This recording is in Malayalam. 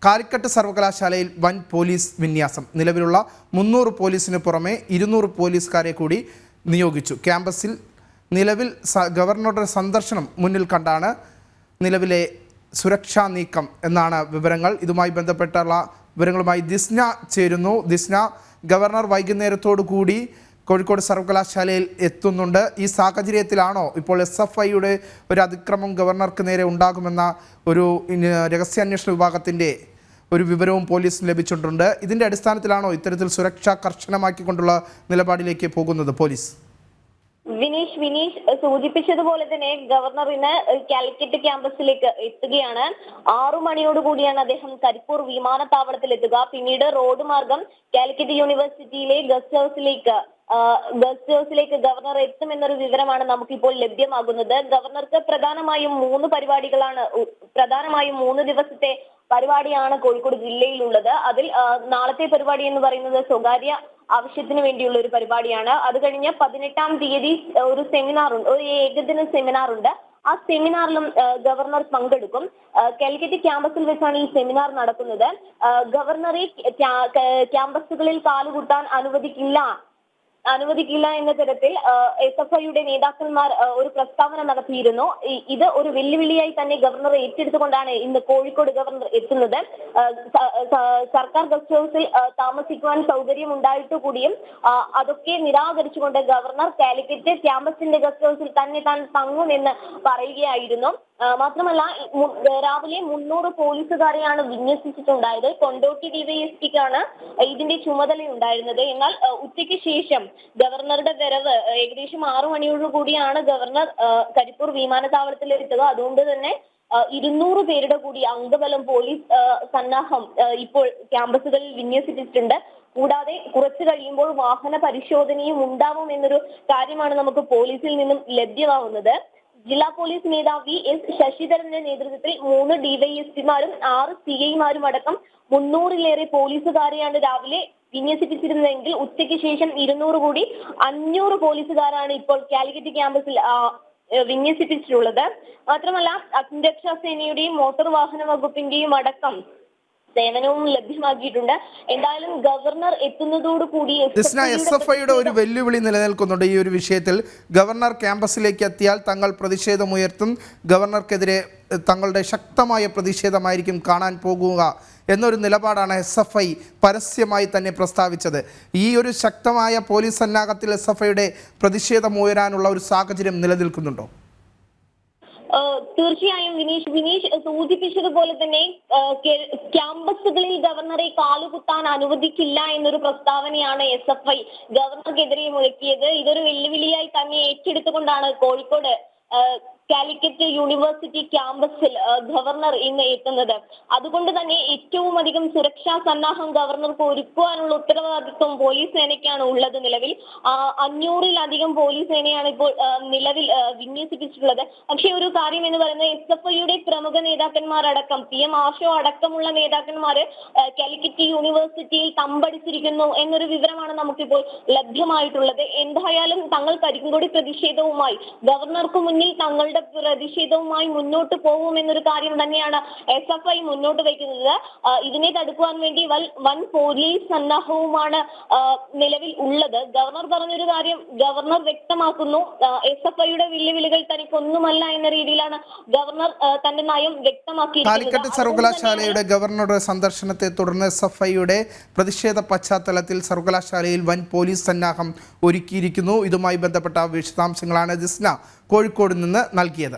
കാലിക്കറ്റ് സർവകലാശാലയിൽ വൻ പോലീസ് വിന്യാസം. നിലവിലുള്ള 300 പോലീസിന് പുറമെ 200 പോലീസുകാരെ കൂടി നിയോഗിച്ചു. ക്യാമ്പസിൽ നിലവിൽ ഗവർണറുടെ സന്ദർശനം മുന്നിൽ കണ്ടാണ് നിലവിലെ സുരക്ഷാ നീക്കം എന്നാണ് വിവരങ്ങൾ. ഇതുമായി ബന്ധപ്പെട്ടുള്ള വിവരങ്ങളുമായി ദിസ്ന ചേരുന്നു. ദിസ്ന, ഗവർണർ വൈകുന്നേരത്തോടു കൂടി കോഴിക്കോട് സർവകലാശാലയിൽ എത്തുന്നുണ്ട്. ഈ സാഹചര്യത്തിലാണോ ഇപ്പോൾ SFIയുടെ ഒരു അതിക്രമം ഗവർണർക്ക് നേരെ ഉണ്ടാകുമെന്ന ഒരു രഹസ്യാന്വേഷണ വിഭാഗത്തിൻ്റെ ഒരു വിവരവും പോലീസിന് ലഭിച്ചിട്ടുണ്ട്? ഇതിൻ്റെ അടിസ്ഥാനത്തിലാണോ ഇത്തരത്തിൽ സുരക്ഷ കർശനമാക്കിക്കൊണ്ടുള്ള നിലപാടിലേക്ക് പോകുന്നത് പോലീസ്? വിനീഷ് സൂചിപ്പിച്ചതുപോലെ തന്നെ ഗവർണർ ഇന്ന് കാലിക്കറ്റ് ക്യാമ്പസിലേക്ക് എത്തുകയാണ്. 6 മണിയോടുകൂടിയാണ് അദ്ദേഹം കരിപ്പൂർ വിമാനത്താവളത്തിൽ എത്തുക. പിന്നീട് റോഡ് മാർഗം കാലിക്കറ്റ് യൂണിവേഴ്സിറ്റിയിലെ ഗസ്റ്റ് ഹൗസിലേക്ക് ഗവർണർ എത്തുമെന്നൊരു വിവരമാണ് നമുക്കിപ്പോൾ ലഭ്യമാകുന്നത്. ഗവർണർക്ക് പ്രധാനമായും 3 ദിവസത്തെ പരിപാടിയാണ് കോഴിക്കോട് ജില്ലയിലുള്ളത്. അതിൽ നാളത്തെ പരിപാടി എന്ന് പറയുന്നത് സ്വകാര്യ ആവശ്യത്തിന് വേണ്ടിയുള്ള ഒരു പരിപാടിയാണ്. അത് കഴിഞ്ഞ് 18-ാം തീയതി ഒരു ഏകദിന സെമിനാർ ഉണ്ട്. ആ സെമിനാറിലും ഗവർണർ പങ്കെടുക്കും. കാലിക്കറ്റ് ക്യാമ്പസിൽ വെച്ചാണ് ഈ സെമിനാർ നടക്കുന്നത്. ഗവർണറെ ക്യാമ്പസുകളിൽ കാലുകുത്താൻ അനുവദിക്കില്ല എന്ന തരത്തിൽ SFIയുടെ നേതാക്കന്മാർ ഒരു പ്രസ്താവന നടത്തിയിരുന്നു. ഇത് ഒരു വെല്ലുവിളിയായി തന്നെ ഗവർണർ ഏറ്റെടുത്തുകൊണ്ടാണ് ഇന്ന് കോഴിക്കോട് ഗവർണർ എത്തുന്നത്. സർക്കാർ ഗസ്റ്റ് ഹൗസിൽ താമസിക്കുവാൻ സൗകര്യം ഉണ്ടായിട്ട് കൂടിയും അതൊക്കെ നിരാകരിച്ചുകൊണ്ട് ഗവർണർ കാലിക്കറ്റ് ക്യാമ്പസിന്റെ ഗസ്റ്റ് ഹൗസിൽ തന്നെ താൻ തങ്ങുമെന്ന് പറയുകയായിരുന്നു. മാത്രമല്ല, രാവിലെ 300 പോലീസുകാരെയാണ് വിന്യസിച്ചിട്ടുണ്ടായത്. കൊണ്ടോട്ടി ഡിവൈഎസ്പിക്കാണ് ഇതിന്റെ ചുമതലയുണ്ടായിരുന്നത്. എന്നാൽ ഉച്ചയ്ക്ക് ശേഷം ഗവർണറുടെ വരവ് ഏകദേശം 6 മണിയോടുകൂടിയാണ് ഗവർണർ കരിപ്പൂർ വിമാനത്താവളത്തിൽ എത്തുക. അതുകൊണ്ട് തന്നെ 200 പേരുടെ കൂടി അംഗബലം പോലീസ് സന്നാഹം ഇപ്പോൾ ക്യാമ്പസുകളിൽ വിന്യസിച്ചിട്ടുണ്ട്. കൂടാതെ കുറച്ചു കഴിയുമ്പോൾ വാഹന പരിശോധനയും ഉണ്ടാവും എന്നൊരു കാര്യമാണ് നമുക്ക് പോലീസിൽ നിന്നും ലഭ്യമാവുന്നത്. ജില്ലാ പോലീസ് മേധാവി S ശശിധരന്റെ നേതൃത്വത്തിൽ 3 ഡിവൈഎസ്പിമാരും 6 CIമാരും അടക്കം 300-ലേറെ പോലീസുകാരെയാണ് രാവിലെ വിന്യസിപ്പിച്ചിരുന്നതെങ്കിൽ ഉച്ചയ്ക്ക് ശേഷം 200 കൂടി 500 പോലീസുകാരാണ് ഇപ്പോൾ കാലിക്കറ്റ് ക്യാമ്പസിൽ വിന്യസിപ്പിച്ചിട്ടുള്ളത്. മാത്രമല്ല, അഗ്നിരക്ഷാ സേനയുടെയും മോട്ടോർ വാഹന വകുപ്പിന്റെയും അടക്കം സേവനവും ലഭ്യമാക്കിയിട്ടുണ്ട്. എന്തായാലും ഗവർണർ എത്തുന്നതോടുകൂടി SFIയുടെ ഒരു വെല്ലുവിളി നിലനിൽക്കുന്നുണ്ട് ഈ ഒരു വിഷയത്തിൽ. ഗവർണർ ക്യാമ്പസിലേക്ക് എത്തിയാൽ തങ്ങൾ പ്രതിഷേധമുയർത്തും, ഗവർണർക്കെതിരെ തങ്ങളുടെ ശക്തമായ പ്രതിഷേധമായിരിക്കും കാണാൻ പോകുക എന്നൊരു നിലപാടാണ് SFI പരസ്യമായി തന്നെ പ്രസ്താവിച്ചത്. ഈ ഒരു ശക്തമായ പോലീസ് സന്നാഹത്തിൽ SFIയുടെ പ്രതിഷേധം ഉയരാനുള്ള ഒരു സാഹചര്യം നിലനിൽക്കുന്നുണ്ടോ? തീർച്ചയായും വിനീഷ് സൂചിപ്പിച്ചതുപോലെ തന്നെ ക്യാമ്പസുകളിൽ ഗവർണറെ കാലുകുത്താൻ അനുവദിക്കില്ല എന്നൊരു പ്രസ്താവനയാണ് SFI ഗവർണർക്കെതിരെ മുഴക്കിയത്. ഇതൊരു വെല്ലുവിളിയായി തന്നെ ഏറ്റെടുത്തുകൊണ്ടാണ് കോഴിക്കോട് കാലിക്കറ്റ് യൂണിവേഴ്സിറ്റി ക്യാമ്പസിൽ ഗവർണർ ഇന്ന് എത്തുന്നത്. അതുകൊണ്ട് തന്നെ ഏറ്റവും അധികം സുരക്ഷാ സന്നാഹം ഗവർണർക്ക് ഒരുക്കുവാനുള്ള ഉത്തരവാദിത്വം പോലീസ് സേനയ്ക്കാണ് ഉള്ളത്. നിലവിൽ 500-ലധികം പോലീസ് സേനയാണ് ഇപ്പോൾ നിലവിൽ വിന്യസിപ്പിച്ചിട്ടുള്ളത്. പക്ഷേ ഒരു കാര്യം എന്ന് പറയുന്നത് SFIയുടെ പ്രമുഖ നേതാക്കന്മാരടക്കം PM ആഷോ അടക്കമുള്ള നേതാക്കന്മാര് കാലിക്കറ്റ് യൂണിവേഴ്സിറ്റിയിൽ തമ്പടിച്ചിരിക്കുന്നു എന്നൊരു വിവരമാണ് നമുക്കിപ്പോൾ ലഭ്യമായിട്ടുള്ളത്. എന്തായാലും തങ്ങൾ കരിങ്കൊടി പ്രതിഷേധവുമായി ഗവർണർക്ക് മുന്നിൽ തങ്ങളുടെ പ്രതിഷേധവുമായി മുന്നോട്ട് പോകുമെന്നൊരു കാര്യം തന്നെയാണ് SFI മുന്നോട്ട് വയ്ക്കുന്നത്. ഇതിനെ തടുക്കുവാൻ വേണ്ടി വൻ പോലീസ് സന്നാഹവുമാണ് നിലവിൽ ഉള്ളത്. ഗവർണർ പറഞ്ഞൊരു കാര്യം ഗവർണർ വ്യക്തമാക്കുന്നു. SFIയുടെ വെല്ലുവിളികൾ തനിക്കൊന്നുമല്ല എന്ന രീതിയിലാണ് ഗവർണർ തന്റെ നയം വ്യക്തമാക്കിയിരിക്കുന്നത്. കാലിക്കറ്റ് സർവകലാശാലയുടെ ഗവർണറുടെ സന്ദർശനത്തെ തുടർന്ന് SFIയുടെ പ്രതിഷേധ പശ്ചാത്തലത്തിൽ സർവകലാശാലയിൽ വൻ പോലീസ് സന്നാഹം ഒരുക്കിയിരിക്കുന്നു. ഇതുമായി ബന്ധപ്പെട്ട വിശദാംശങ്ങളാണ് ദിസ്ന കോഴിക്കോട് നിന്ന് നൽകിയത്.